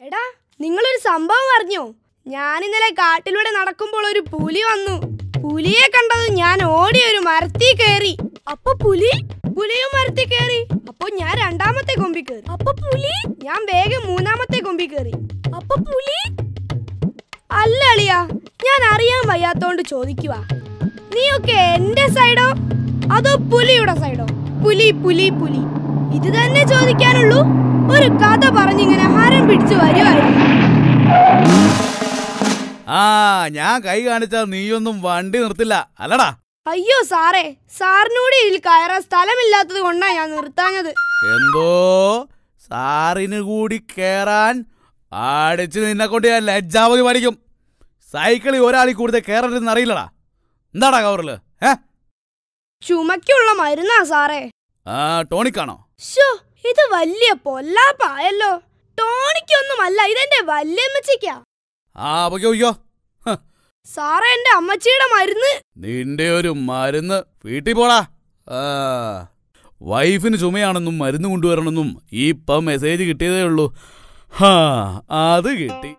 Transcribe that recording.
എടാ, നിങ്ങളൊരു സംഭവം അറിഞ്ഞോ? ഞാൻ ഇന്നലെ കാട്ടിലൂടെ നടക്കുമ്പോൾ ഒരു പുലി വന്നു. പുലിയെ കണ്ടത് ഞാൻ ഓടി ഒരു മരത്തിൽ കയറി. അപ്പൊ പുലിയും മരത്തിൽ കയറി. അപ്പൊ ഞാൻ രണ്ടാമത്തെ കൊമ്പി കയറി. അപ്പൊ പുലി ഞാൻ വേഗം മൂന്നാമത്തെ കൊമ്പി കയറി. അപ്പൊ പുലി അല്ല അളിയാ, ഞാൻ അറിയാൻ വയ്യാത്തോണ്ട് ചോദിക്കുവാ. നീയൊക്കെ എന്റെ സൈഡോ അതോ പുലിയുടെ സൈഡോ? പുലി പുലി പുലി ഇത് തന്നെ ചോദിക്കാനുള്ളൂ. ഒരു കഥ പറഞ്ഞിങ്ങനെ ഹരം പിടിച്ചു വരുവായിരുന്നു. ഞാൻ കൈ കാണിച്ചാ നീയൊന്നും വണ്ടി നിർത്തില്ല അല്ലടാ. അയ്യോ സാറേ, സാറിനൂടെ ഇതിൽ കയറാൻ സ്ഥലമില്ലാത്തത് കൊണ്ടാ ഞാൻ നിർത്താഞ്ഞത്. എന്തോ സാറിന് കൂടി കേറാൻ അടിച്ച് നിന്നെ കൊണ്ട് ഞാൻ ലജ്ജാവധി പഠിക്കും. സൈക്കിളിൽ ഒരാളി കൂടുതൽ കേറരുതെന്ന് അറിയില്ലടാ. എന്താടാ കവറില്? ചുമക്കുള്ള മരുന്നാ സാറേ. ടോണിക്കാണോ? ഇത് വലിയ പൊല്ലാപ്പായല്ലോ. ടോണിക്കൊന്നുമല്ല, ഇതെന്റെ വല്യമ്മച്ചിക്കാ. സാറേ, എന്റെ അമ്മച്ചിയുടെ മരുന്ന്. നിന്റെ ഒരു മരുന്ന് വീട്ടിൽ പോടാ. വൈഫിന് ചുമയാണെന്നും മരുന്ന് കൊണ്ടുവരണമെന്നും ഇപ്പം മെസ്സേജ് കിട്ടിയതേ ഉള്ളൂ. അത് കിട്ടി.